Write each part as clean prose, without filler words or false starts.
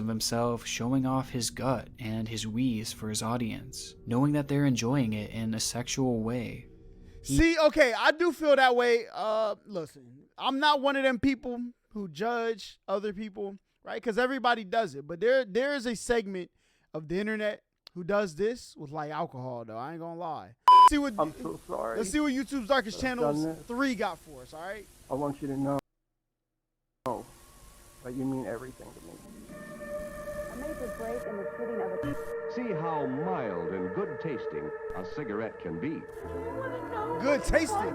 of himself showing off his gut and his wheeze for his audience, knowing that they're enjoying it in a sexual way. See, okay, I do feel that way. Listen, I'm not one of them people who judge other people, right? Because everybody does it. But there is a segment of the internet who does this with like alcohol, though. I ain't gonna lie. I'm so sorry. Let's see what YouTube's Darkest Channels 3 got for us, all right? I want you to know that you mean everything to me. A major break in the shooting of a... See how mild and good tasting a cigarette can be. Good tasting.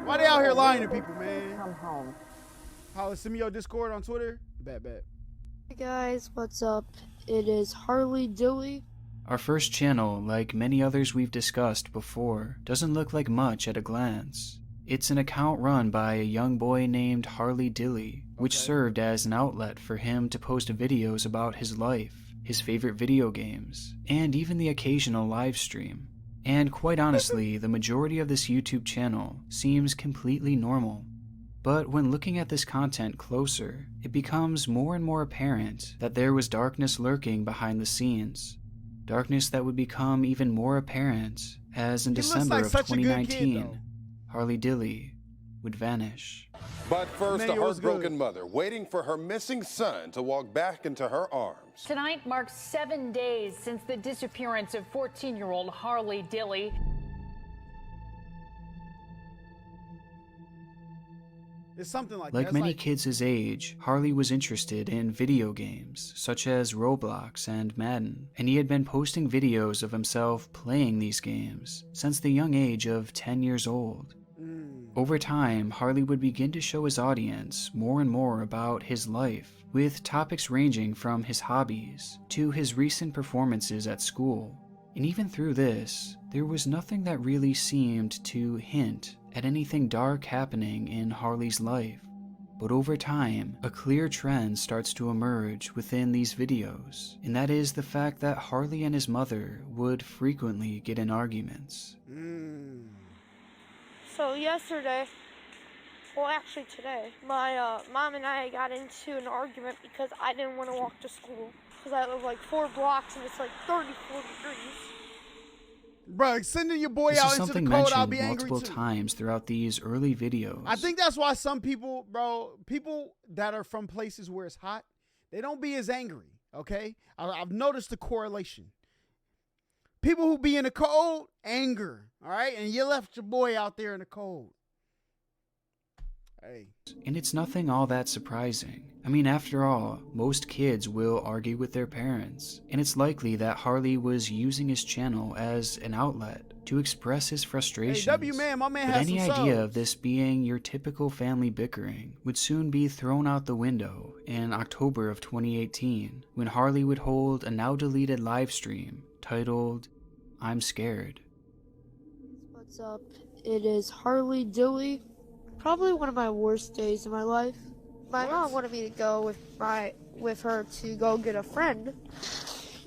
Why they out here lying to people, man? Come home. Holla, send me your Discord on Twitter. Bet. Hey guys, what's up? It is Harley Dilly. Our first channel, like many others we've discussed before, doesn't look like much at a glance. It's an account run by a young boy named Harley Dilly, which served as an outlet for him to post videos about his life, his favorite video games, and even the occasional live stream. And quite honestly, the majority of this YouTube channel seems completely normal. But when looking at this content closer, it becomes more and more apparent that there was darkness lurking behind the scenes. Darkness that would become even more apparent as in December of 2019, Harley Dilly would vanish. But first, a heartbroken mother waiting for her missing son to walk back into her arms. Tonight marks 7 days since the disappearance of 14-year-old Harley Dilly. It's something like many kids his age, Harley was interested in video games, such as Roblox and Madden, and he had been posting videos of himself playing these games since the young age of 10 years old. Over time, Harley would begin to show his audience more and more about his life, with topics ranging from his hobbies to his recent performances at school. And even through this, there was nothing that really seemed to hint at anything dark happening in Harley's life. But over time, a clear trend starts to emerge within these videos, and that is the fact that Harley and his mother would frequently get in arguments. So yesterday, well actually today, my mom and I got into an argument because I didn't want to walk to school. Because I live like 4 blocks and it's like 34 degrees. Bro, sending your boy out into the cold, I'll be angry too. Multiple times throughout these early videos. I think that's why some people, bro, people that are from places where it's hot, they don't be as angry, okay? I've noticed the correlation. People who be in the cold, anger, all right? And you left your boy out there in the cold. Hey. And it's nothing all that surprising. I mean, after all, most kids will argue with their parents, and it's likely that Harley was using his channel as an outlet to express his frustrations. Hey, W man, my man but has any some idea subs. of this being your typical family bickering would soon be thrown out the window in October of 2018, when Harley would hold a now-deleted live stream titled, "I'm Scared." What's up? It is Harley Dilly. Probably one of my worst days in my life. My mom wanted me to go with her to go get a friend.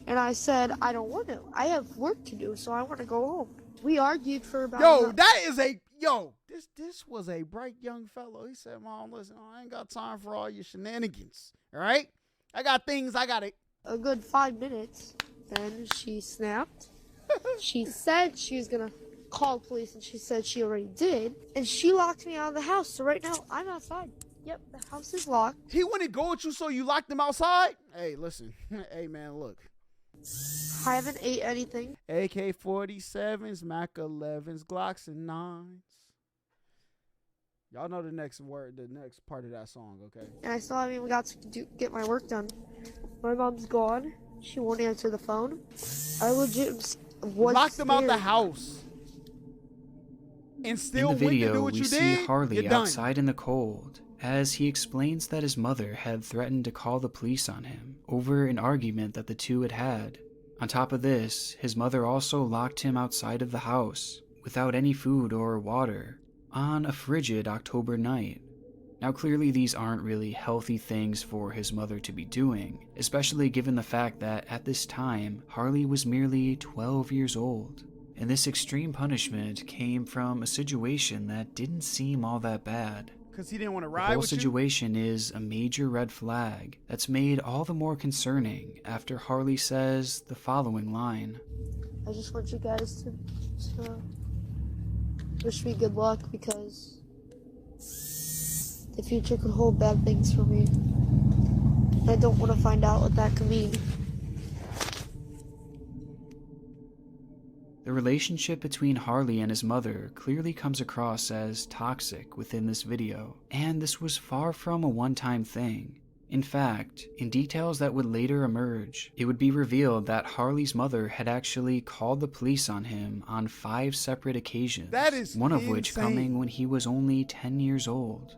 And I said, I don't want to. I have work to do, so I want to go home. We argued for about this was a bright young fellow. He said, Mom, listen, I ain't got time for all your shenanigans. All right? I got things I got to... A good 5 minutes. Then she snapped. She said she was going to call police, and she said she already did. And she locked me out of the house. So right now, I'm outside. Yep, the house is locked. He wouldn't go with you, so you locked him outside? Hey, listen. Hey, man, look. I haven't ate anything. AK-47s, Mac 11s, Glocks, and 9s. Y'all know the next part of that song, okay? And I still haven't even got to get my work done. My mom's gone. She won't answer the phone. I legit was locked them out scared. the house. And still in the went to do video, what we you see did. Harley outside in the cold as he explains that his mother had threatened to call the police on him over an argument that the two had had. On top of this, his mother also locked him outside of the house without any food or water on a frigid October night. Now clearly these aren't really healthy things for his mother to be doing, especially given the fact that at this time, Harley was merely 12 years old. And this extreme punishment came from a situation that didn't seem all that bad. Because he didn't want to The ride whole with you? situation is a major red flag that's made all the more concerning after Harley says the following line. I just want you guys to wish me good luck, because the future could hold bad things for me. I don't want to find out what that could mean. The relationship between Harley and his mother clearly comes across as toxic within this video, and this was far from a one-time thing. In fact, in details that would later emerge, it would be revealed that Harley's mother had actually called the police on him on 5 separate occasions, That is one of which insane. coming when he was only 10 years old.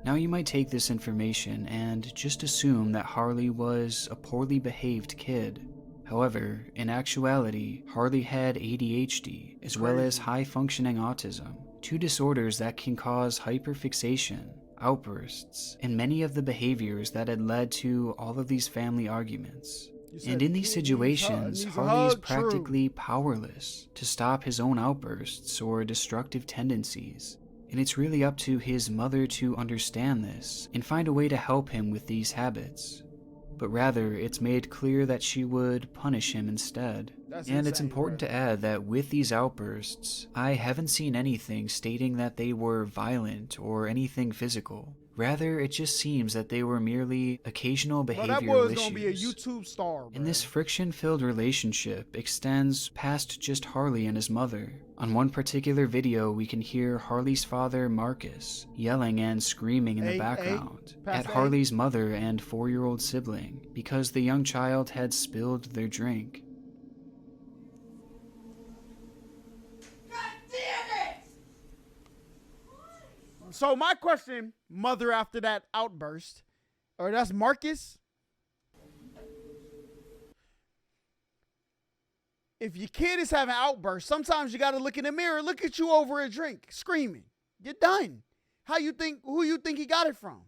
Now you might take this information and just assume that Harley was a poorly behaved kid. However, in actuality, Harley had ADHD as well as high-functioning autism, 2 disorders that can cause hyperfixation, outbursts, and many of the behaviors that had led to all of these family arguments. And in these situations, Harley is practically powerless to stop his own outbursts or destructive tendencies. And it's really up to his mother to understand this and find a way to help him with these habits. But rather, it's made clear that she would punish him instead. And it's important to add that with these outbursts, I haven't seen anything stating that they were violent or anything physical. Rather, it just seems that they were merely occasional behavioral That boy was issues. gonna be a YouTube star, bro. And this friction-filled relationship extends past just Harley and his mother. On one particular video, we can hear Harley's father, Marcus, yelling and screaming in the background at Harley's mother and 4-year-old sibling because the young child had spilled their drink. So my question, mother, after that outburst, or that's Marcus. If your kid is having outbursts, sometimes you got to look in the mirror, look at you over a drink, screaming. You're done. Who you think he got it from?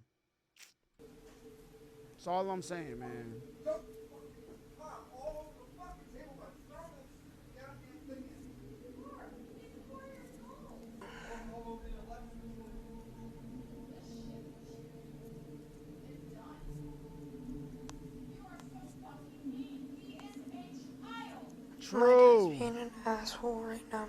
That's all I'm saying, man. True. Being an asshole right now.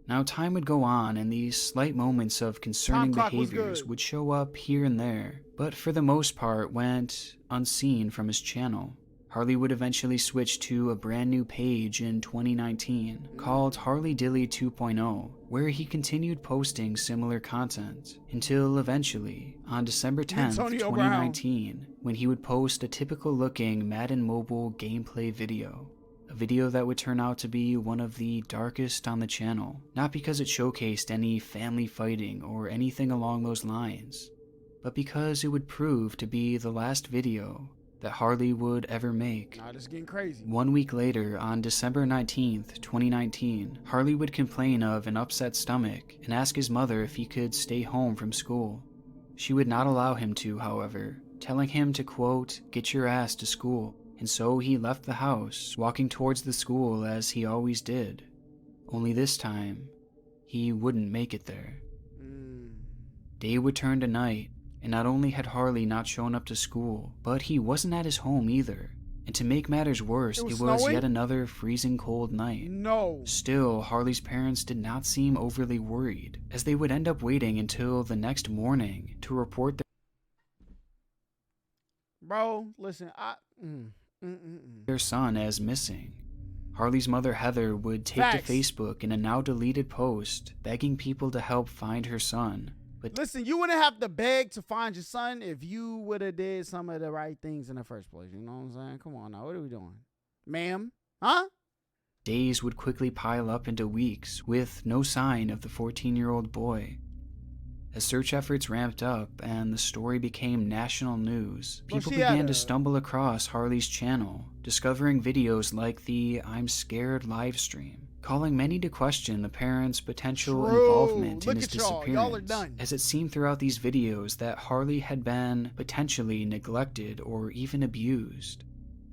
Now time would go on and these slight moments of concerning Time clock was behaviors good. would show up here and there, but for the most part went unseen from his channel. Harley would eventually switch to a brand new page in 2019 called Harley Dilly 2.0, where he continued posting similar content until eventually, on December 10th, Antonio 2019, when he would post a typical looking Madden Mobile gameplay video. A video that would turn out to be one of the darkest on the channel, not because it showcased any family fighting or anything along those lines, but because it would prove to be the last video that Harley would ever make. Nah, this is getting crazy. 1 week later, on December 19th, 2019, Harley would complain of an upset stomach and ask his mother if he could stay home from school. She would not allow him to, however, telling him to, quote, "get your ass to school." And so he left the house, walking towards the school as he always did. Only this time, he wouldn't make it there. Day would turn to night, and not only had Harley not shown up to school, but he wasn't at his home either. And to make matters worse, It was it was snowing? yet another freezing cold night. No. Still, Harley's parents did not seem overly worried, as they would end up waiting until the next morning to report Bro, listen, their son as missing. Harley's mother, Heather, would take Facts. to Facebook in a now deleted post, begging people to help find her son. But Listen, you wouldn't have to beg to find your son if you would have did some of the right things in the first place. You know what I'm saying? Come on now, what are we doing? Ma'am? Huh? days would quickly pile up into weeks, with no sign of the 14-year-old boy. As search efforts ramped up and the story became national news, people began to stumble across Harley's channel, discovering videos like the "I'm Scared" livestream, calling many to question the parents' potential involvement in his disappearance, as it seemed throughout these videos that Harley had been potentially neglected or even abused.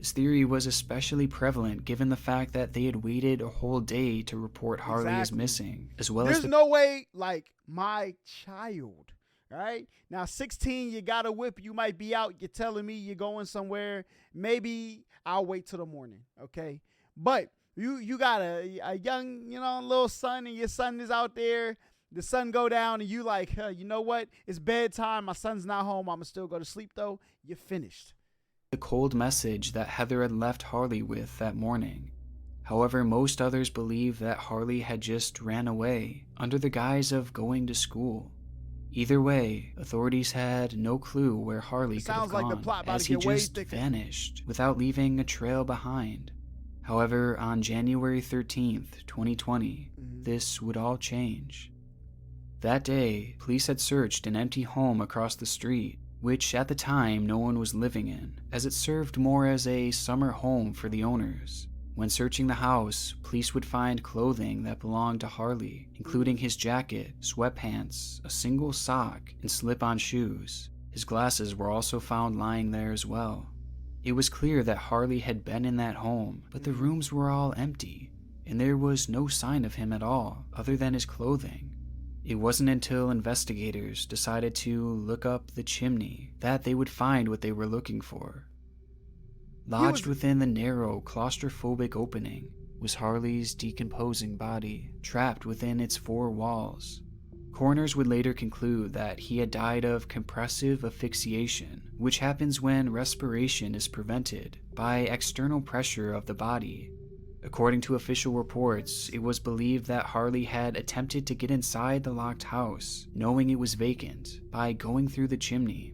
This theory was especially prevalent given the fact that they had waited a whole day to report Harley as missing, as well as There's no way, like, my child, right? Now, 16, you got a whip, you might be out, you're telling me you're going somewhere, maybe I'll wait till the morning, okay? But you got a young, little son, and your son is out there, the sun go down, and you like, you know what? It's bedtime, my son's not home, I'm gonna still go to sleep though. You're finished. the cold message that Heather had left Harley with that morning. However, most others believe that Harley had just ran away under the guise of going to school. Either way, authorities had no clue where Harley could have gone, as he just vanished without leaving a trail behind. However, on January 13th, 2020, this would all change. That day, police had searched an empty home across the street, which at the time no one was living in, as it served more as a summer home for the owners. When searching the house, police would find clothing that belonged to Harley, including his jacket, sweatpants, a single sock, and slip-on shoes. His glasses were also found lying there as well. It was clear that Harley had been in that home, but the rooms were all empty, and there was no sign of him at all, other than his clothing. It wasn't until investigators decided to look up the chimney that they would find what they were looking for. Lodged within the narrow, claustrophobic opening was Harley's decomposing body, trapped within its four walls. Coroners would later conclude that he had died of compressive asphyxiation, which happens when respiration is prevented by external pressure of the body. According to official reports, it was believed that Harley had attempted to get inside the locked house, knowing it was vacant, by going through the chimney.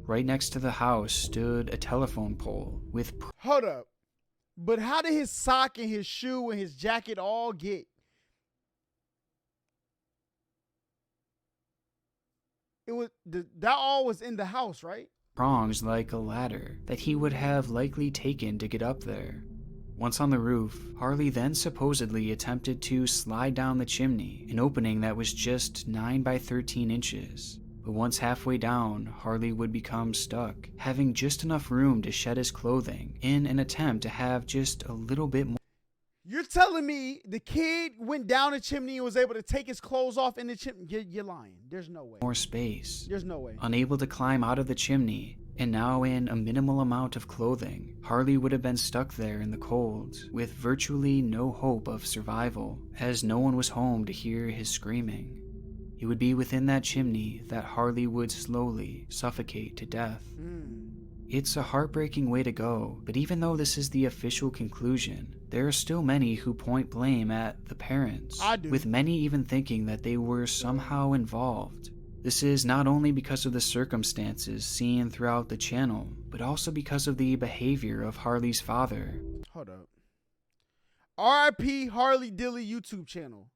Right next to the house stood a telephone pole with... Hold up. But how did his sock and his shoe and his jacket all get? That all was in the house, right? Prongs like a ladder that he would have likely taken to get up there. Once on the roof, Harley then supposedly attempted to slide down the chimney, an opening that was just 9 by 13 inches. But once halfway down, Harley would become stuck, having just enough room to shed his clothing in an attempt to have just a little bit more. You're telling me the kid went down the chimney and was able to take his clothes off in the chimney? You're lying. There's no way. More space. There's no way. Unable to climb out of the chimney, and now in a minimal amount of clothing, Harley would have been stuck there in the cold, with virtually no hope of survival, as no one was home to hear his screaming. It would be within that chimney that Harley would slowly suffocate to death. It's a heartbreaking way to go, but even though this is the official conclusion, there are still many who point blame at the parents, with many even thinking that they were somehow involved. This is not only because of the circumstances seen throughout the channel, but also because of the behavior of Harley's father. Hold up. R.I.P. Harley Dilly YouTube channel.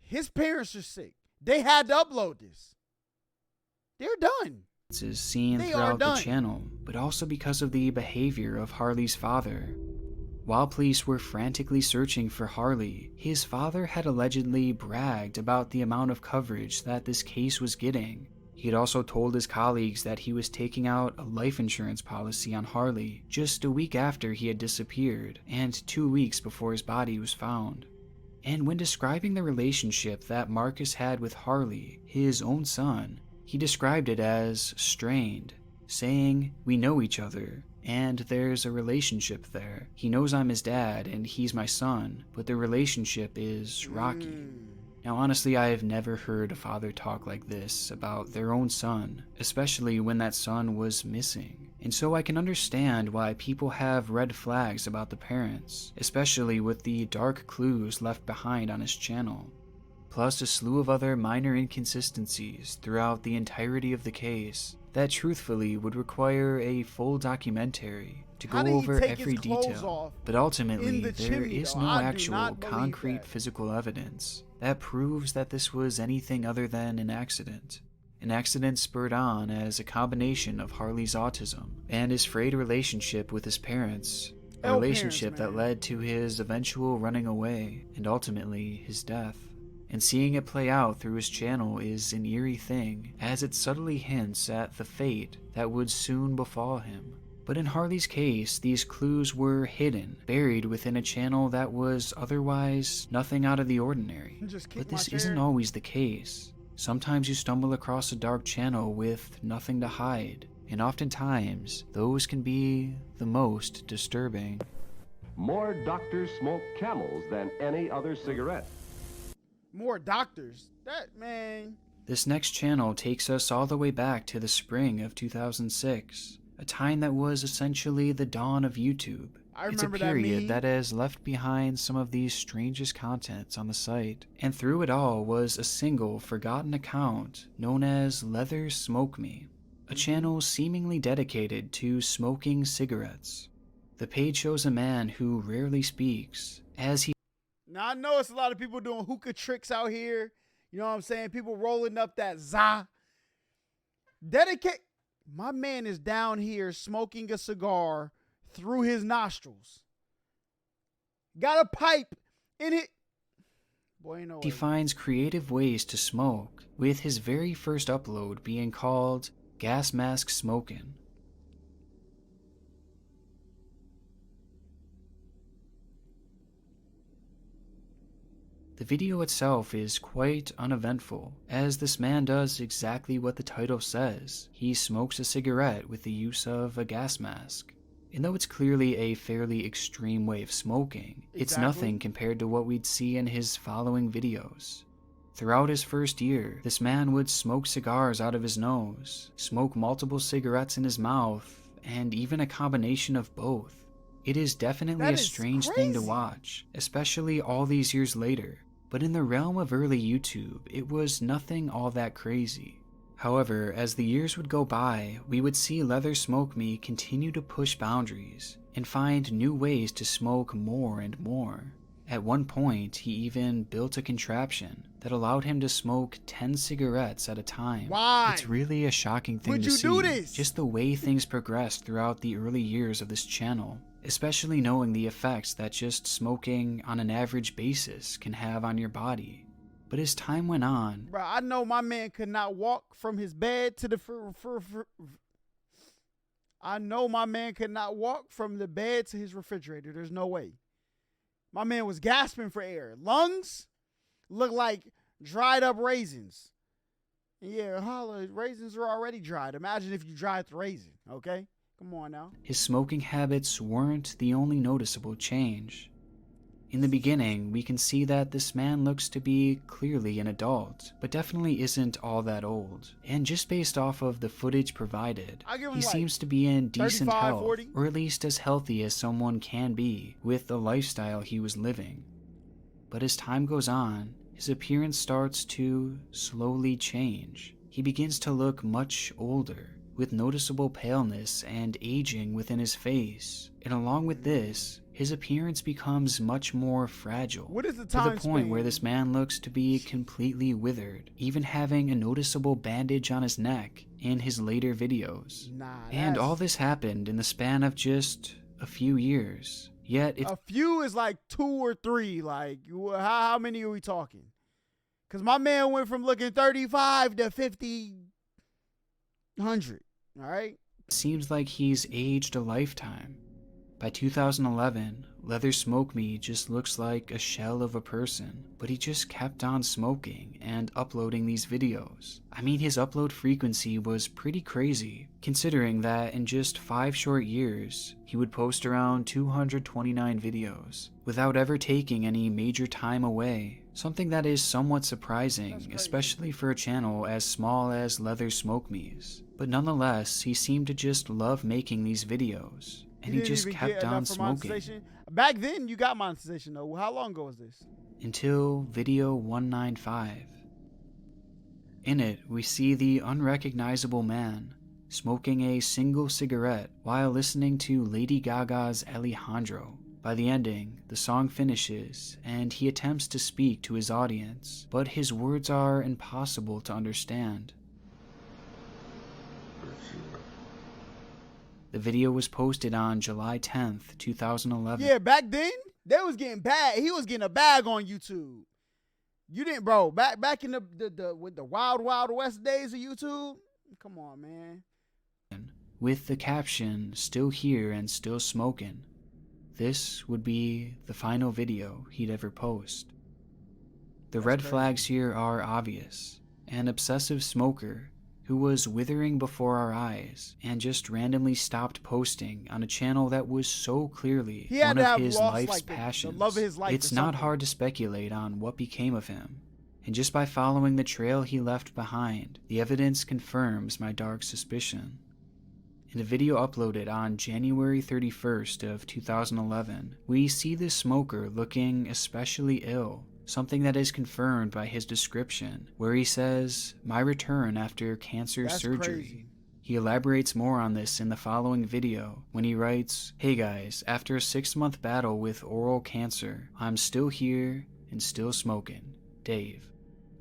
His parents are sick. They had to upload this. They're done. This is seen throughout the channel, but also because of the behavior of Harley's father. While police were frantically searching for Harley, his father had allegedly bragged about the amount of coverage that this case was getting. He had also told his colleagues that he was taking out a life insurance policy on Harley just a week after he had disappeared and 2 weeks before his body was found. And when describing the relationship that Marcus had with Harley, his own son, he described it as strained, saying, "We know each other, and there's a relationship there. He knows I'm his dad and he's my son, but the relationship is rocky." Now honestly, I have never heard a father talk like this about their own son, especially when that son was missing. And so I can understand why people have red flags about the parents, especially with the dark clues left behind on his channel. Plus a slew of other minor inconsistencies throughout the entirety of the case that truthfully would require a full documentary to go over every detail. But ultimately, there is no actual concrete physical evidence that proves that this was anything other than an accident. An accident spurred on as a combination of Harley's autism and his frayed relationship with his parents, a relationship that led to his eventual running away and ultimately his death. And seeing it play out through his channel is an eerie thing, as it subtly hints at the fate that would soon befall him. But in Harley's case, these clues were hidden, buried within a channel that was otherwise nothing out of the ordinary. But this isn't always the case. Sometimes you stumble across a dark channel with nothing to hide, and oftentimes, those can be the most disturbing. More doctors smoke Camels than any other cigarette. More doctors? That, man. This next channel takes us all the way back to the spring of 2006. A time that was essentially the dawn of YouTube. It's a period that has left behind some of the strangest contents on the site. And through it all was a single forgotten account known as Leather Smoke Me, a channel seemingly dedicated to smoking cigarettes. The page shows a man who rarely speaks as he... Now I know it's a lot of people doing hookah tricks out here. You know what I'm saying? People rolling up that za. Dedicate... My man is down here smoking a cigar through his nostrils. Got a pipe in it. Boy, ain't no way. He finds creative ways to smoke, with his very first upload being called Gas Mask Smokin'. The video itself is quite uneventful, as this man does exactly what the title says. He smokes a cigarette with the use of a gas mask. And though it's clearly a fairly extreme way of smoking, it's nothing compared to what we'd see in his following videos. Throughout his first year, this man would smoke cigars out of his nose, smoke multiple cigarettes in his mouth, and even a combination of both. It is definitely a strange thing to watch, especially all these years later. But in the realm of early YouTube, it was nothing all that crazy. However, as the years would go by, we would see Leather Smoke Me continue to push boundaries and find new ways to smoke more and more. At one point, he even built a contraption that allowed him to smoke 10 cigarettes at a time. Why? It's really a shocking thing to see, just the way things progressed throughout the early years of this channel. Especially knowing the effects that just smoking on an average basis can have on your body. But as time went on... Bro, I know my man could not walk from his bed to the... I know my man could not walk from the bed to his refrigerator. There's no way. My man was gasping for air. Lungs look like dried up raisins. And yeah, Holla, raisins are already dried. Imagine if you dried the raisin, okay? Come on now. His smoking habits weren't the only noticeable change. In the beginning, we can see that this man looks to be clearly an adult, but definitely isn't all that old. And just based off of the footage provided, he seems to be in decent health, 40? Or at least as healthy as someone can be with the lifestyle he was living. But as time goes on, his appearance starts to slowly change. He begins to look much older, with noticeable paleness and aging within his face. And along with this, his appearance becomes much more fragile. What is the time to the point where this man looks to be completely withered, even having a noticeable bandage on his neck in his later videos. And all this happened in the span of just a few years. Yet it's... A few is like 2 or 3. Like, how many are we talking? Because my man went from looking 35 to 50, 100. All right. Seems like he's aged a lifetime. By 2011, Leather Smoke Me just looks like a shell of a person, but he just kept on smoking and uploading these videos. I mean, his upload frequency was pretty crazy, considering that in just 5 short years, he would post around 229 videos, without ever taking any major time away. Something that is somewhat surprising, especially for a channel as small as Leather Smoke Me's. But nonetheless, he seemed to just love making these videos. And he just kept on smoking. Back then, you got monetization though. How long ago was this? Until video 195. In it, we see the unrecognizable man smoking a single cigarette while listening to Lady Gaga's Alejandro. By the ending, the song finishes, and he attempts to speak to his audience, but his words are impossible to understand. The video was posted on July 10th, 2011. Yeah, back then, they was getting bad. He was getting a bag on YouTube. You didn't, bro. Back in the wild West days of YouTube. Come on, man. with the caption, "Still here and still smoking." This would be the final video he'd ever post. The red flags here are obvious. An obsessive smoker who was withering before our eyes and just randomly stopped posting on a channel that was so clearly He had one to of have his lost, life's like, the passions. love of his life It's or not something. hard to speculate on what became of him. And just by following the trail he left behind, the evidence confirms my dark suspicion. In a video uploaded on January 31st of 2011, we see this smoker looking especially ill, something that is confirmed by his description, where he says, "My return after cancer That's surgery." crazy. He elaborates more on this in the following video when he writes, "Hey guys, after a 6-month battle with oral cancer, I'm still here and still smoking. Dave."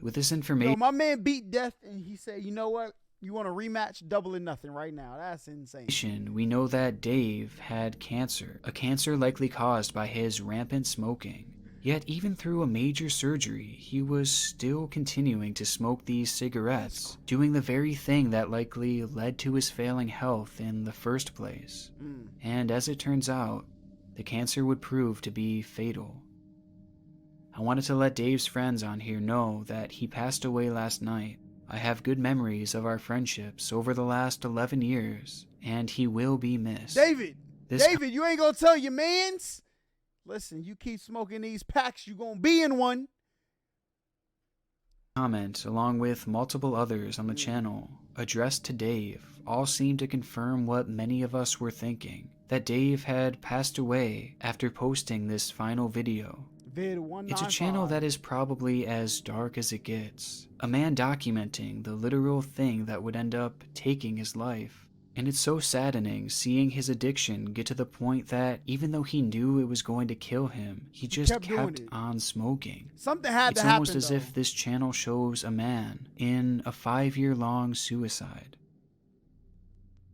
With this Yo, information, my man beat death, and he said, "You know what? You want a rematch? Double or nothing right now." That's insane. we know that Dave had cancer, a cancer likely caused by his rampant smoking. Yet even through a major surgery, he was still continuing to smoke these cigarettes, doing the very thing that likely led to his failing health in the first place. And as it turns out, the cancer would prove to be fatal. I wanted to let Dave's friends on here know that he passed away last night. I have good memories of our friendships over the last 11 years, and he will be missed. David, This you ain't gonna tell your mans? Listen, you keep smoking these packs, you gonna be in one. comment, along with multiple others on the channel, addressed to Dave, all seem to confirm what many of us were thinking, that Dave had passed away after posting this final video. It's a channel that is probably as dark as it gets. A man documenting the literal thing that would end up taking his life. And it's so saddening seeing his addiction get to the point that even though he knew it was going to kill him, he just kept doing kept it. on smoking. Something had It's to happen, almost as though. if this channel shows a man in a 5-year-long suicide.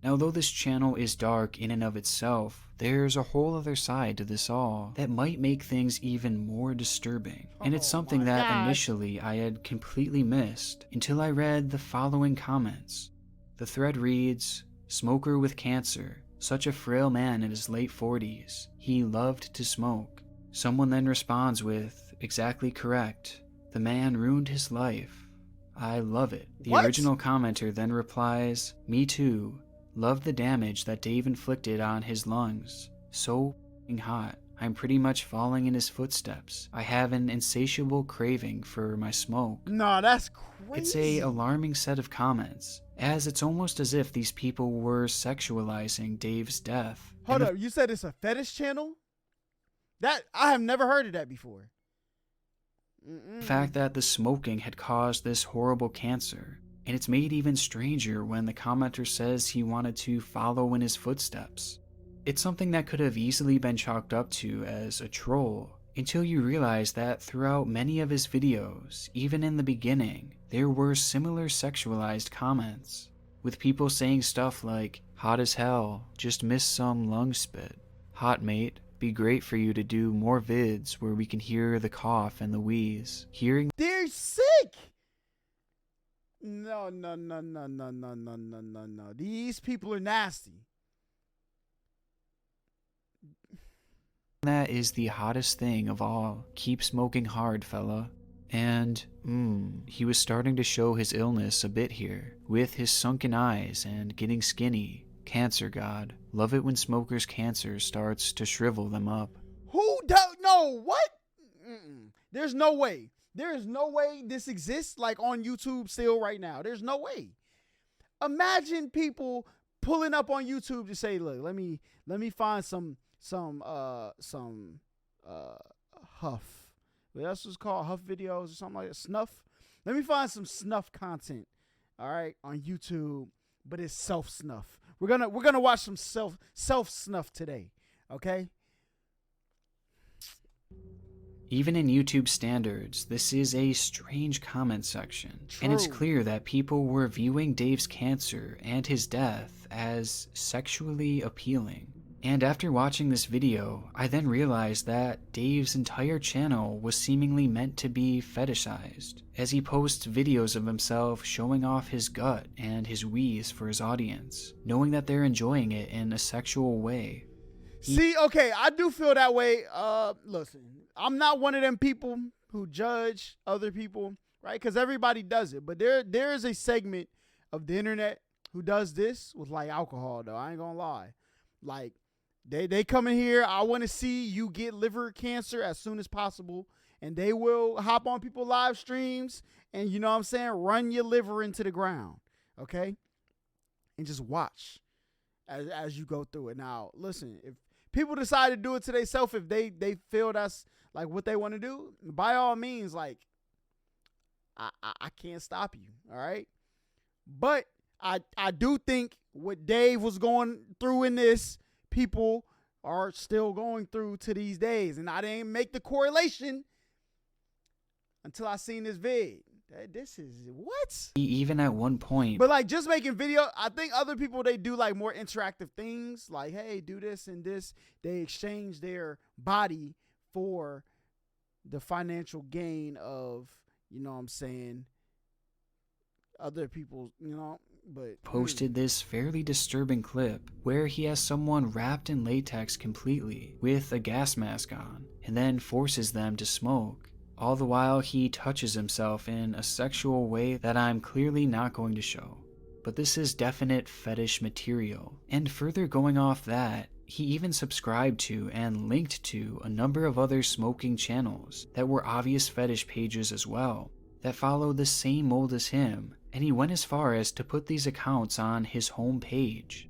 Now, though this channel is dark in and of itself, there's a whole other side to this all that might make things even more disturbing. And it's something my that gosh. initially I had completely missed until I read the following comments. The thread reads, "Smoker with cancer, such a frail man in his late 40s. He loved to smoke." Someone then responds with, "Exactly correct. The man ruined his life. I love it." The What? original commenter then replies, "Me too. Love the damage that Dave inflicted on his lungs. So f***ing hot. I'm pretty much following in his footsteps. I have an insatiable craving for my smoke." Nah, that's crazy. It's a alarming set of comments, as it's almost as if these people were sexualizing Dave's death. Hold And up, you said it's a fetish channel? That I have never heard of that before. the fact that the smoking had caused this horrible cancer. And it's made even stranger when the commenter says he wanted to follow in his footsteps. It's something that could have easily been chalked up to as a troll, until you realize that throughout many of his videos, even in the beginning, there were similar sexualized comments, with people saying stuff like, "Hot as hell, just missed some lung spit. Hot mate, be great for you to do more vids where we can hear the cough and the wheeze. Hearing They're sick. No. These people are nasty. that is the hottest thing of all. Keep smoking hard, fella." And, he was starting to show his illness a bit here, with his sunken eyes and getting skinny. Cancer god. Love it when smokers' cancer starts to shrivel them up. Who don't know what? There's no way. There is no way this exists like on YouTube still right now. There's no way. Imagine people pulling up on YouTube to say, "Look, let me find some huff." What else was called huff videos or something like that? Snuff. Let me find some snuff content. All right, on YouTube, but it's self snuff. We're gonna watch some self snuff today. Okay. Even in YouTube standards, this is a strange comment section, and it's True. clear that people were viewing Dave's cancer and his death as sexually appealing. And after watching this video, I then realized that Dave's entire channel was seemingly meant to be fetishized, as he posts videos of himself showing off his gut and his wheeze for his audience, knowing that they're enjoying it in a sexual way. See, okay, I do feel that way. Listen, I'm not one of them people who judge other people, right? Because everybody does it. But there is a segment of the internet who does this with like alcohol, though. I ain't gonna lie. Like, they come in here, I want to see you get liver cancer as soon as possible. And they will hop on people's live streams and, you know what I'm saying, run your liver into the ground, okay? And just watch as you go through it. Now, listen, if people decide to do it to themselves, if they feel that's like what they want to do, by all means, like, I can't stop you, all right? But I do think what Dave was going through in this, people are still going through to these days. And I didn't make the correlation until I seen this vid. This is what? Even at one point. But like just making video, I think other people, they do like more interactive things. Like, hey, do this and this. They exchange their body for the financial gain of, you know what I'm saying, other people, you know. But posted this fairly disturbing clip where he has someone wrapped in latex completely with a gas mask on and then forces them to smoke. All the while he touches himself in a sexual way that I'm clearly not going to show. But this is definite fetish material. And further going off that, he even subscribed to and linked to a number of other smoking channels that were obvious fetish pages as well, that followed the same mold as him, and he went as far as to put these accounts on his home page.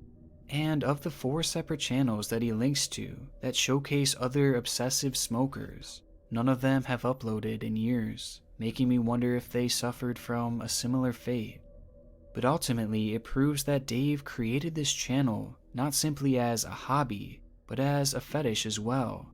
And of the 4 separate channels that he links to that showcase other obsessive smokers, none of them have uploaded in years, making me wonder if they suffered from a similar fate. But ultimately, it proves that Dave created this channel not simply as a hobby, but as a fetish as well.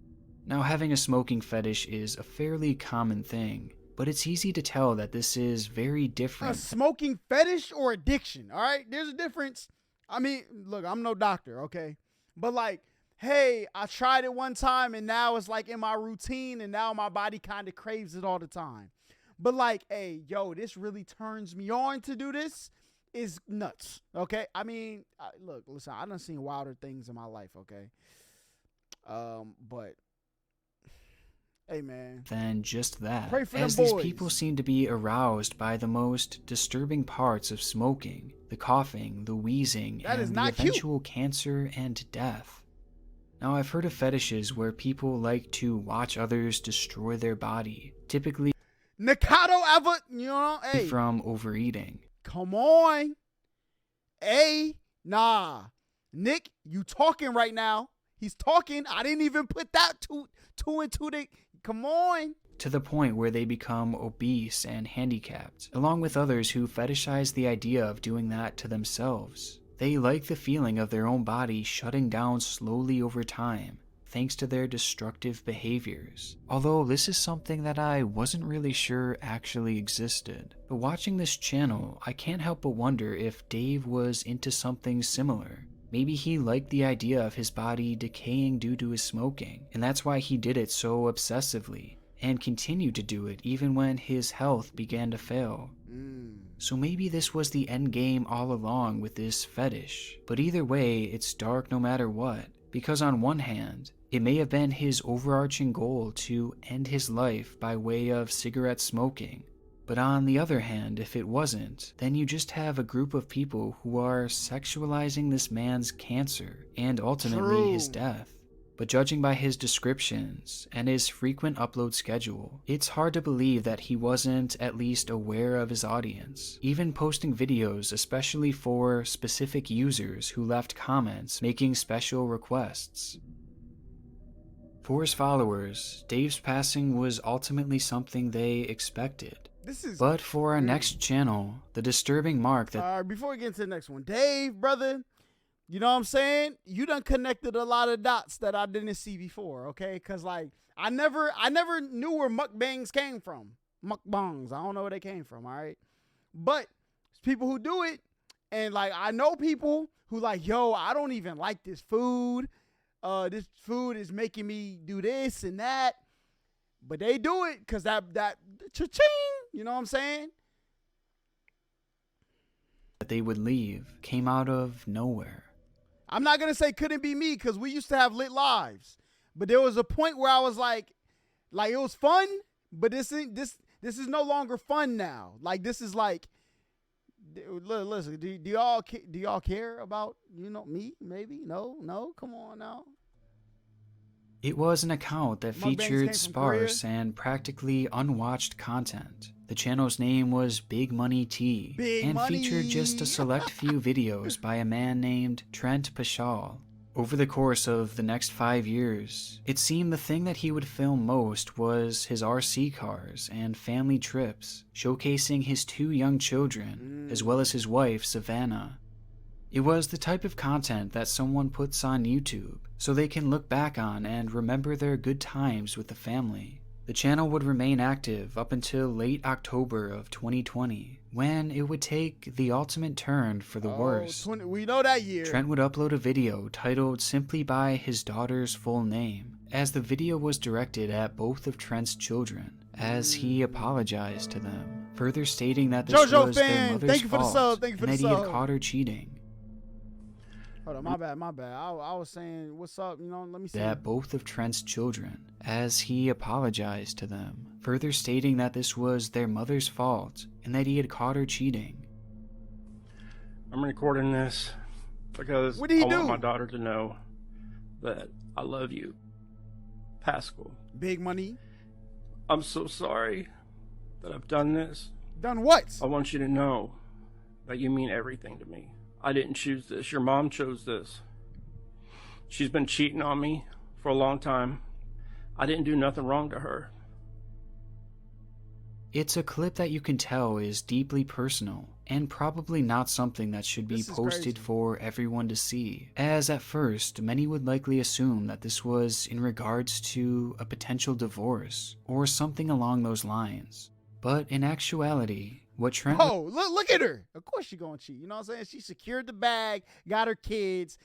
Now, having a smoking fetish is a fairly common thing, but it's easy to tell that this is very different. A smoking fetish or addiction, all right? There's a difference. I mean, look, I'm no doctor, okay? But like, hey, I tried it one time and now it's like in my routine and now my body kind of craves it all the time. But like, hey, yo, this really turns me on to do this is nuts, okay? I mean, look, listen, I done seen wilder things in my life, okay? But hey, man. Than just that, Pray for as them these boys. people seem to be aroused by the most disturbing parts of smoking, the coughing, the wheezing, That is and the not cute. eventual cancer and death. Now, I've heard of fetishes where people like to watch others destroy their body, typically Nikado ever, you know, hey, from overeating. come on. Hey, nah. Nick, you talking right now. He's talking. I didn't even put that two and two. Come on. To the point where they become obese and handicapped, along with others who fetishize the idea of doing that to themselves. They like the feeling of their own body shutting down slowly over time, thanks to their destructive behaviors. Although this is something that I wasn't really sure actually existed. But watching this channel, I can't help but wonder if Dave was into something similar. Maybe he liked the idea of his body decaying due to his smoking, and that's why he did it so obsessively, and continued to do it even when his health began to fail. So maybe this was the end game all along with this fetish. But either way, it's dark no matter what, because on one hand, it may have been his overarching goal to end his life by way of cigarette smoking. But on the other hand, if it wasn't, then you just have a group of people who are sexualizing this man's cancer and ultimately his death. But judging by his descriptions and his frequent upload schedule, it's hard to believe that he wasn't at least aware of his audience, even posting videos especially for specific users who left comments making special requests. For his followers, Dave's passing was ultimately something they expected. But for our next channel, the disturbing mark that... Alright, before we get into the next one, Dave, brother, you know what I'm saying? You done connected a lot of dots that I didn't see before, okay? Because, like, I never knew where mukbangs came from. Mukbangs, I don't know where they came from, all right? But it's people who do it, and, like, I know people who like, yo, I don't even like this food. this food is making me do this and that. But they do it because that cha-ching, you know what I'm saying? That they would leave came out of nowhere. I'm not going to say couldn't be me because we used to have lit lives. But there was a point where I was like it was fun, but this is no longer fun now. Like, this is like, listen, do y'all care about, me? Maybe? No, come on now. It was an account that MUKBANGs came featured from sparse Korea. and practically unwatched content. The channel's name was Big Money T and featured just a select few videos by a man named Trent Pashal. Over the course of the next 5 years, it seemed the thing that he would film most was his RC cars and family trips, showcasing his 2 young children, as well as his wife, Savannah. It was the type of content that someone puts on YouTube so they can look back on and remember their good times with the family. The channel would remain active up until late October of 2020, when it would take the ultimate turn for the worse. We know that year. Trent would upload a video titled simply by his daughter's full name, as the video was directed at both of Trent's children, as he apologized to them, further stating that this JoJo was fan, their mother's thank you for the fault sub, thank you for and the that he had sub. caught her cheating. Hold on, my bad. I was saying, what's up? Let me see. That both of Trent's children, as he apologized to them, further stating that this was their mother's fault and that he had caught her cheating. I'm recording this because What did he I do? want my daughter to know that I love you, Pascal. Big Money. I'm so sorry that I've done this. Done what? I want you to know that you mean everything to me. I didn't choose this. Your mom chose this. She's been cheating on me for a long time. I didn't do nothing wrong to her. It's a clip that you can tell is deeply personal and probably not something that should be This is posted crazy. for everyone to see, as at first many would likely assume that this was in regards to a potential divorce or something along those lines. But in actuality, what Trent Oh, look at her. Of course she gonna cheat. You know what I'm saying? She secured the bag, got her kids.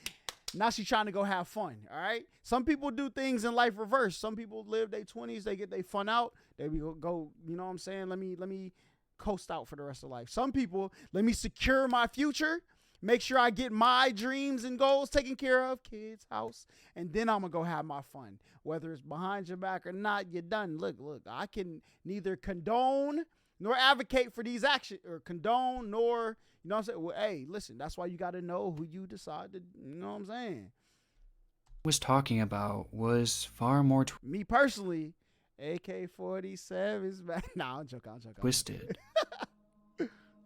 Now she's trying to go have fun. All right. Some people do things in life reverse. Some people live their 20s, they get their fun out. They go, you know what I'm saying? Let me coast out for the rest of life. Some people, let me secure my future, make sure I get my dreams and goals taken care of, kids, house, and then I'm gonna go have my fun. Whether it's behind your back or not, you're done. Look, I can neither condone nor advocate for these actions, or condone, nor, you know what I'm saying? Well, hey, listen, that's why you got to know who you decide to, you know what I'm saying? was talking about was far more Me personally, AK-47's back. Nah, I'm joking. twisted.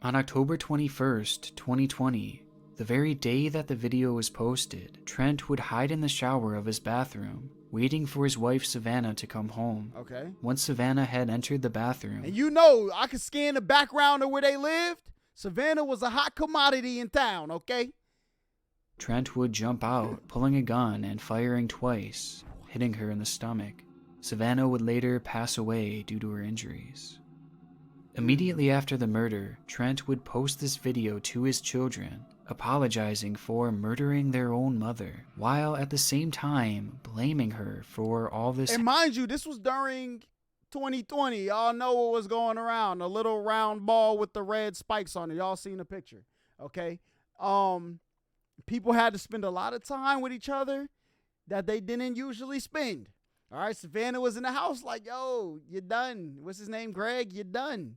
On October 21st, 2020, the very day that the video was posted, Trent would hide in the shower of his bathroom, waiting for his wife Savannah to come home. Okay. Once Savannah had entered the bathroom, And you know, I could scan the background of where they lived. Savannah was a hot commodity in town, okay? Trent would jump out, pulling a gun and firing twice, hitting her in the stomach. Savannah would later pass away due to her injuries. Immediately after the murder, Trent would post this video to his children, apologizing for murdering their own mother, while at the same time blaming her for all this. And mind you, this was during 2020. Y'all know what was going around. A little round ball with the red spikes on it. Y'all seen the picture, okay? People had to spend a lot of time with each other that they didn't usually spend. All right, Savannah was in the house like, yo, you're done. What's his name, Greg? You're done.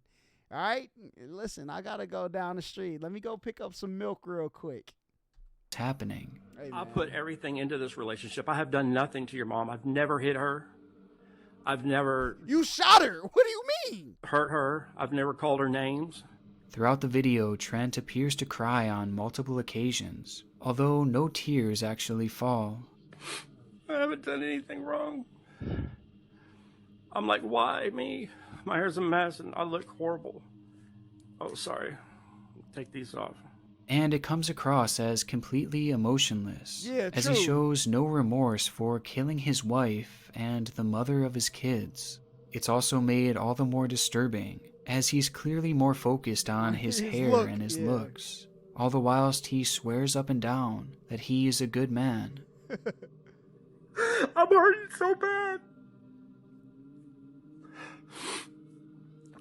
All right, listen, I got to go down the street. Let me go pick up some milk real quick. Happening. Hey, I man. put everything into this relationship. I have done nothing to your mom. I've never hit her. I've never You shot her. What do you mean? hurt her. I've never called her names. Throughout the video, Trent appears to cry on multiple occasions, although no tears actually fall. I haven't done anything wrong. I'm like, why me? My hair's a mess and I look horrible. Oh, sorry. Take these off. And it comes across as completely emotionless, Yeah, as true. he shows no remorse for killing his wife and the mother of his kids. It's also made all the more disturbing, as he's clearly more focused on his hair look, and his yeah. looks, all the whilst he swears up and down that he is a good man. I'm hurting so bad.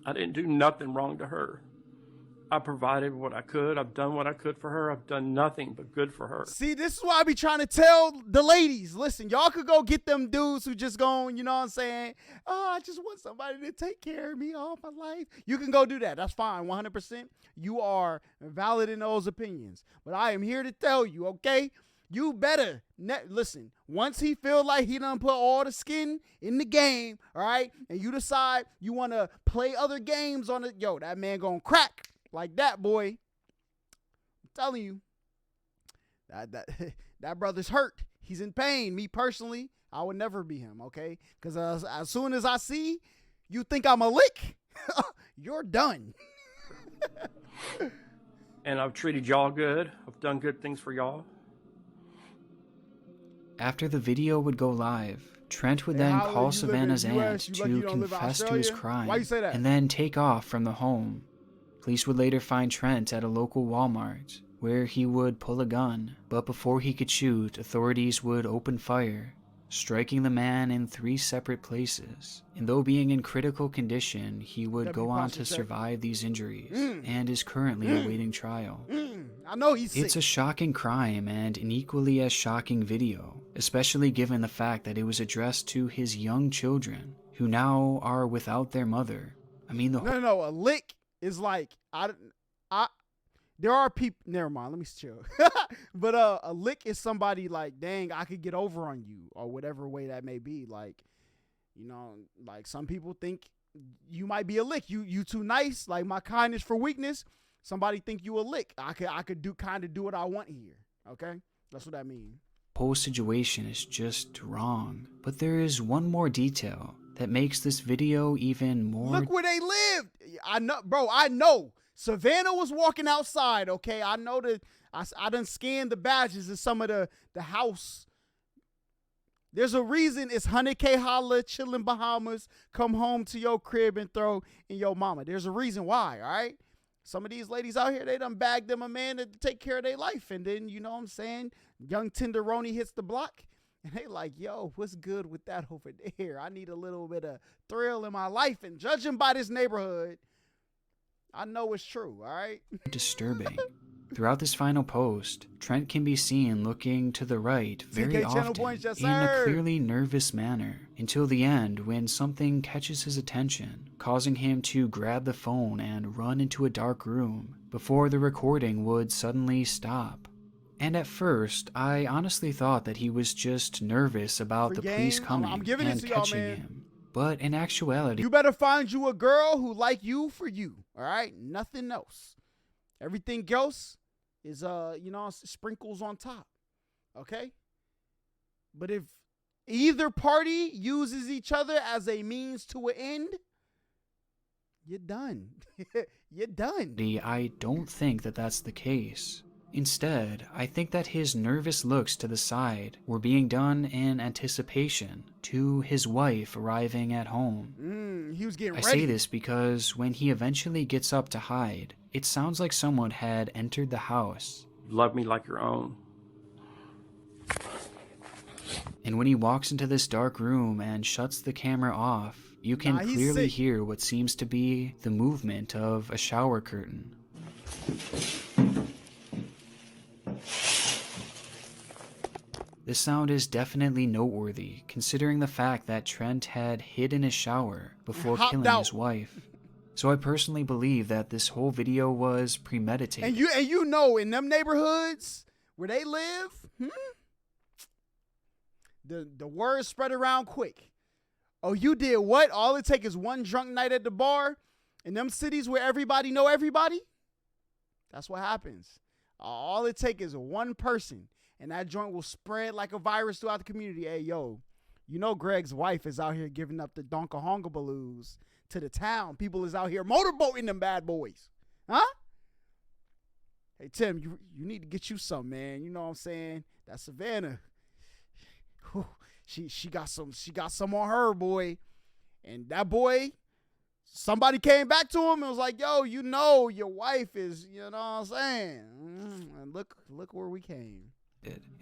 I didn't do nothing wrong to her. I provided what I could. I've done what I could for her. I've done nothing but good for her. See, this is why I be trying to tell the ladies, listen, y'all could go get them dudes who just going, you know what I'm saying? Oh, I just want somebody to take care of me all my life. You can go do that. That's fine, 100%. You are valid in those opinions. But I am here to tell you, okay? You better, listen, once he feel like he done put all the skin in the game, all right, and you decide you want to play other games on it, yo, that man gonna crack like that, boy. I'm telling you, that brother's hurt. He's in pain. Me personally, I would never be him, okay? Because as soon as I see you think I'm a lick, you're done. And I've treated y'all good. I've done good things for y'all. After the video would go live, Trent would then Holla, call you Savannah's live in aunt US, you lucky you to don't live in confess to his Australia? crime Why you say that? and then take off from the home. Police would later find Trent at a local Walmart, where he would pull a gun, but before he could shoot, authorities would open fire, striking the man in 3 separate places. And though being in critical condition, he would go on to survive these injuries and is currently awaiting trial. I know he's sick. It's a shocking crime and an equally as shocking video, especially given the fact that it was addressed to his young children, who now are without their mother. I mean, No, a lick is like, there are people, never mind, let me chill. But a lick is somebody like, dang, I could get over on you, or whatever way that may be. Like, you know, like some people think you might be a lick. You too nice, like my kindness for weakness. Somebody think you a lick. I could do what I want here. Okay? That's what that means. whole situation is just wrong. But there is one more detail that makes this video even more. Look where they lived. I know, bro. I know. Savannah was walking outside. Okay, I know that. I done scanned the badges of some of the house. There's a reason it's 100K Holla, chillin' Bahamas, come home to your crib and throw in your mama. There's a reason why, all right? Some of these ladies out here, they done bagged them a man to take care of their life. And then, you know what I'm saying, young Tenderoni hits the block. And they like, yo, what's good with that over there? I need a little bit of thrill in my life. And judging by this neighborhood, I know it's true, all right? Disturbing. Throughout this final post, Trent can be seen looking to the right very often in a clearly nervous manner, until the end when something catches his attention, causing him to grab the phone and run into a dark room before the recording would suddenly stop. And at first, I honestly thought that he was just nervous about the police coming and catching him. But in actuality, you better find you a girl who like you for you, all right? Nothing else. Everything else is, you know, sprinkles on top, okay? But if either party uses each other as a means to an end, you're done. You're done. I don't think that that's the case. Instead, I think that his nervous looks to the side were being done in anticipation to his wife arriving at home. He was getting ready. I say this because when he eventually gets up to hide, it sounds like someone had entered the house. Love me like your own. And when he walks into this dark room and shuts the camera off, you can clearly hear what seems to be the movement of a shower curtain. This sound is definitely noteworthy, considering the fact that Trent had hid in his shower before killing his wife. So I personally believe that this whole video was premeditated. And you know, in them neighborhoods where they live, the word spread around quick. Oh, you did what? All it takes is one drunk night at the bar. In them cities where everybody know everybody, that's what happens. All it takes is one person. And that joint will spread like a virus throughout the community. Hey, yo, you know Greg's wife is out here giving up the Donkahonga Blues to the town. People is out here motorboating them bad boys. Huh? Hey, Tim, you need to get you some, man. You know what I'm saying? That Savannah. Whew, she got some on her, boy. And that boy, somebody came back to him and was like, yo, you know your wife is, you know what I'm saying? And look where we came.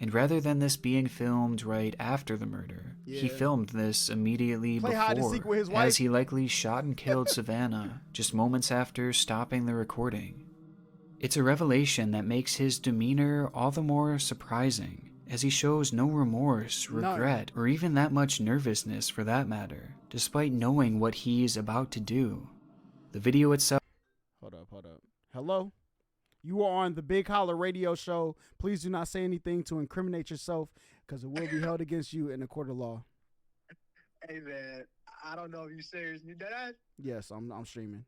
And rather than this being filmed right after the murder, he filmed this immediately Play hide and seek before, with his wife. as he likely shot and killed Savannah just moments after stopping the recording. It's a revelation that makes his demeanor all the more surprising, as he shows no remorse, regret, or even that much nervousness for that matter, despite knowing what he's about to do. The video itself... Hold up. Hello? You are on the Big Holla radio show. Please do not say anything to incriminate yourself, because it will be held against you in a court of law. Hey, man, I don't know if you're serious. You dead? Yes, I'm streaming.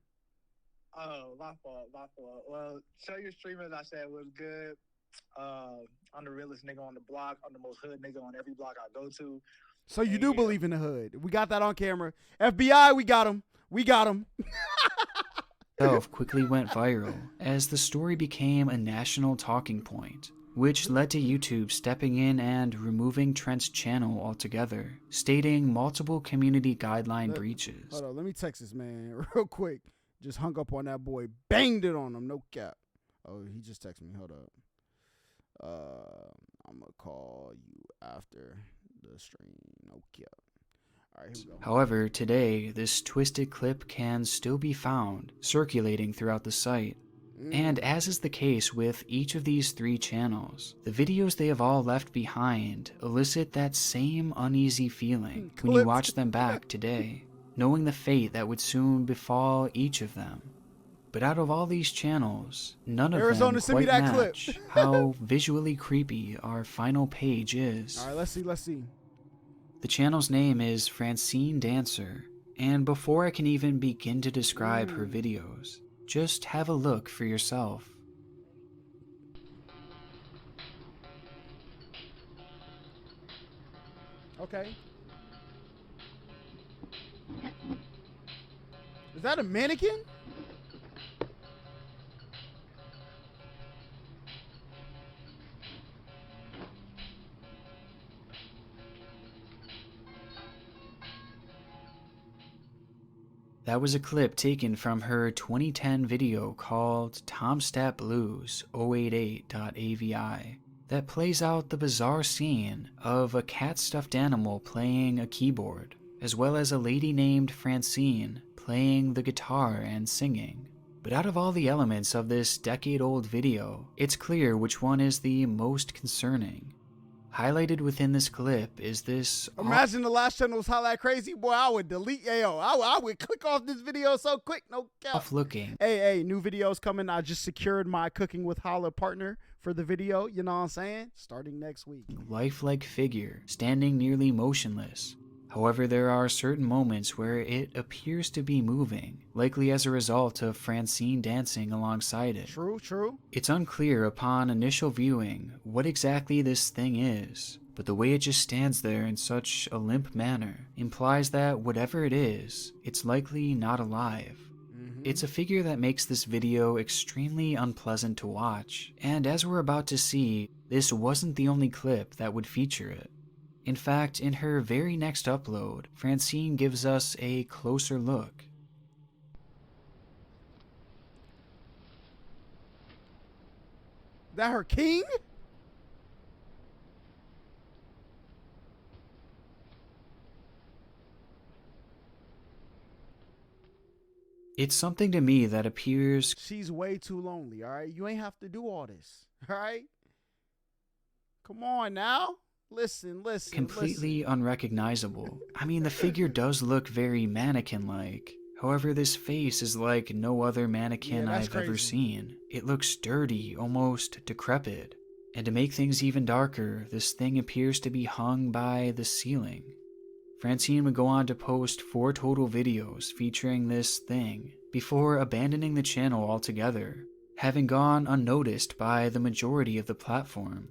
Oh, my fault. Well, show your streamers I said was good. I'm the realest nigga on the block. I'm the most hood nigga on every block I go to. So you do believe in the hood. We got that on camera. FBI, we got him. Quickly went viral as the story became a national talking point, which led to YouTube stepping in and removing Trent's channel altogether, stating multiple community guideline breaches. Hold on, let me text this man real quick. Just hung up on that boy, banged it on him, no cap. Oh, he just texted me. Hold up. I'm gonna call you after the stream, no cap. All right, here we go. However, today, this twisted clip can still be found circulating throughout the site. And as is the case with each of these 3 channels, the videos they have all left behind elicit that same uneasy feeling when you watch them back today, knowing the fate that would soon befall each of them. But out of all these channels, none of them quite match how visually creepy our final page is. All right, let's see. The channel's name is Francine Dancer, and before I can even begin to describe her videos, just have a look for yourself. Okay. Is that a mannequin? That was a clip taken from her 2010 video called Tomstat Blues 088.avi that plays out the bizarre scene of a cat stuffed animal playing a keyboard, as well as a lady named Francine playing the guitar and singing. But out of all the elements of this decade-old video, it's clear which one is the most concerning. Highlighted within this clip is this... Imagine the last channel was Holla Crazy. Boy, I would delete. I would click off this video so quick. No cap. Off-looking. Hey, new videos coming. I just secured my Cooking with Holla partner for the video. You know what I'm saying? Starting next week. Lifelike figure, standing nearly motionless. However, there are certain moments where it appears to be moving, likely as a result of Francine dancing alongside it. True. It's unclear upon initial viewing what exactly this thing is, but the way it just stands there in such a limp manner implies that whatever it is, it's likely not alive. It's a figure that makes this video extremely unpleasant to watch, and as we're about to see, this wasn't the only clip that would feature it. In fact, in her very next upload, Francine gives us a closer look. That her king? It's something to me that appears... She's way too lonely, all right? You ain't have to do all this, all right? Come on now. Listen. Completely unrecognizable. I mean, the figure does look very mannequin-like. However, this face is like no other mannequin I've ever seen. It looks dirty, almost decrepit. And to make things even darker, this thing appears to be hung by the ceiling. Francine would go on to post 4 total videos featuring this thing, before abandoning the channel altogether, having gone unnoticed by the majority of the platform.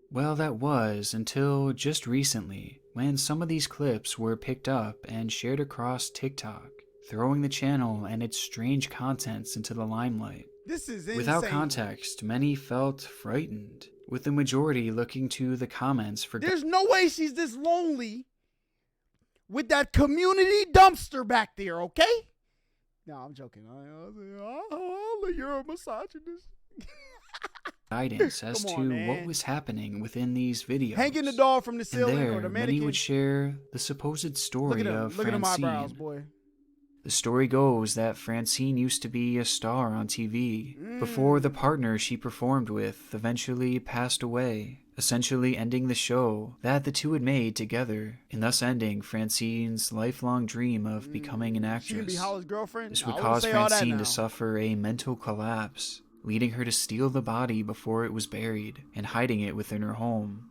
Well, that was until just recently, when some of these clips were picked up and shared across TikTok, throwing the channel and its strange contents into the limelight. This is insane. Without context, many felt frightened, with the majority looking to the comments for... There's no way she's this lonely with that community dumpster back there, okay? No, I'm joking. You're a misogynist. guidance as Come to on, man. what was happening within these videos. Hanging the doll from the And ceiling there, or the many mannequin. would share the supposed Look story at him. of Look at them eyebrows, Francine. boy. The story goes that Francine used to be a star on TV before the partner she performed with eventually passed away, essentially ending the show that the two had made together, and thus ending Francine's lifelong dream of becoming an She can be actress. Holla's girlfriend. This I would wouldn't cause say all that Francine now. to suffer a mental collapse, leading her to steal the body before it was buried and hiding it within her home.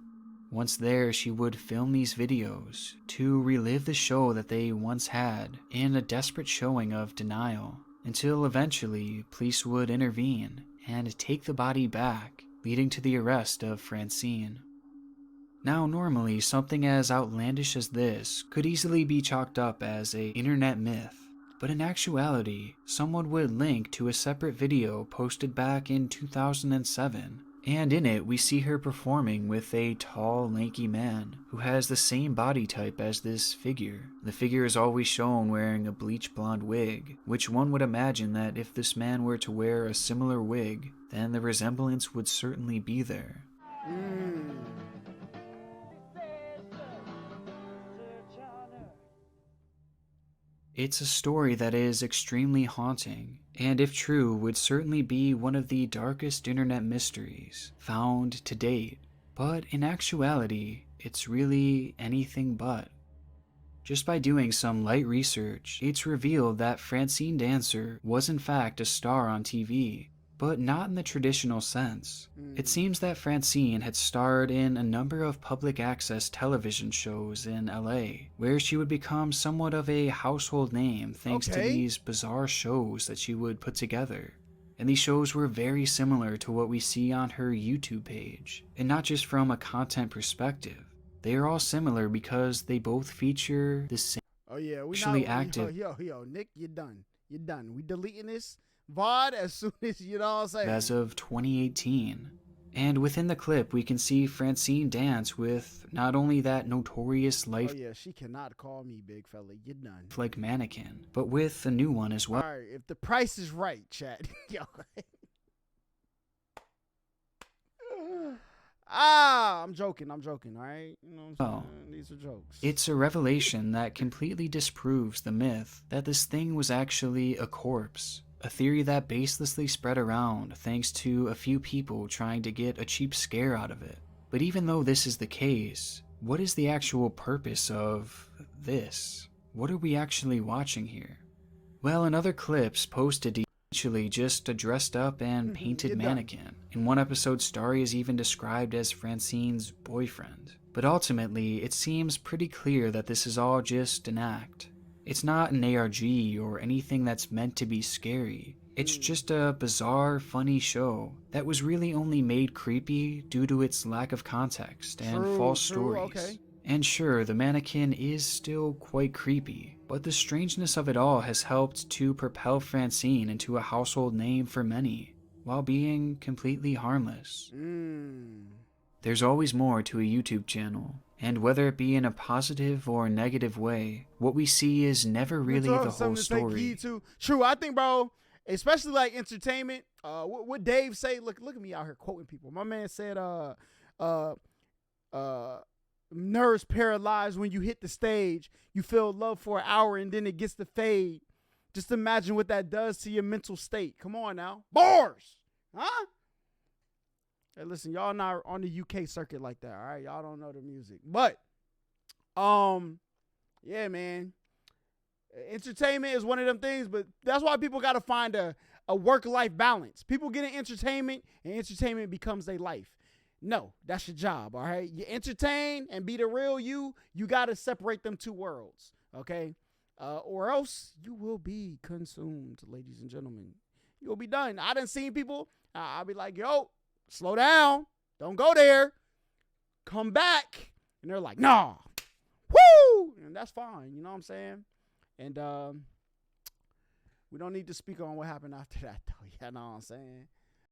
Once there, she would film these videos to relive the show that they once had in a desperate showing of denial, until eventually police would intervene and take the body back, leading to the arrest of Francine. Now, normally, something as outlandish as this could easily be chalked up as an internet myth, but in actuality, someone would link to a separate video posted back in 2007, and in it we see her performing with a tall, lanky man who has the same body type as this figure. The figure is always shown wearing a bleach blonde wig, which one would imagine that if this man were to wear a similar wig, then the resemblance would certainly be there. It's a story that is extremely haunting, and if true, would certainly be one of the darkest internet mysteries found to date. But in actuality, it's really anything but. Just by doing some light research, it's revealed that Francine Dancer was in fact a star on TV, but not in the traditional sense. It seems that Francine had starred in a number of public access television shows in LA, where she would become somewhat of a household name thanks to these bizarre shows that she would put together. And these shows were very similar to what we see on her YouTube page, and not just from a content perspective. They are all similar because they both feature the same sexually active. Yo, Nick, you're done. You're done. We deleting this VOD as soon as, you know what I'm saying? As of 2018. And within the clip, we can see Francine dance with not only that notorious Oh yeah, she cannot call me big fella. You're done. like mannequin, but with a new one as well. All right, if the price is right, chat. Yo. I'm joking, all right? You know what I'm saying? These are jokes. It's a revelation that completely disproves the myth that this thing was actually a corpse. A theory that baselessly spread around thanks to a few people trying to get a cheap scare out of it. But even though this is the case, what is the actual purpose of this? What are we actually watching here? Well, in other clips posted, essentially just a dressed up and painted mannequin. In one episode, Starry is even described as Francine's boyfriend. But ultimately, it seems pretty clear that this is all just an act. It's not an ARG or anything that's meant to be scary. It's just a bizarre, funny show that was really only made creepy due to its lack of context and false stories. Okay. And sure, the mannequin is still quite creepy, but the strangeness of it all has helped to propel Francine into a household name for many, while being completely harmless. There's always more to a YouTube channel, and whether it be in a positive or negative way, what we see is never really the whole story. True, I think, bro, especially like entertainment, what Dave say, look at me out here quoting people. My man said, nerves paralyzed when you hit the stage. You feel love for an hour and then it gets to fade. Just imagine what that does to your mental state. Come on now. Bars! Huh? Hey, listen, y'all not on the UK circuit like that, all right? Y'all don't know the music. But, yeah, man. Entertainment is one of them things, but that's why people got to find a work-life balance. People get in entertainment, and entertainment becomes their life. No, that's your job, all right? You entertain and be the real you. You got to separate them two worlds, okay? Or else you will be consumed, ladies and gentlemen. You'll be done. I done seen people, I'll be like, yo, slow down. Don't go there. Come back. And they're like, nah. Woo! And that's fine. You know what I'm saying? And we don't need to speak on what happened after that, though. You know what I'm saying?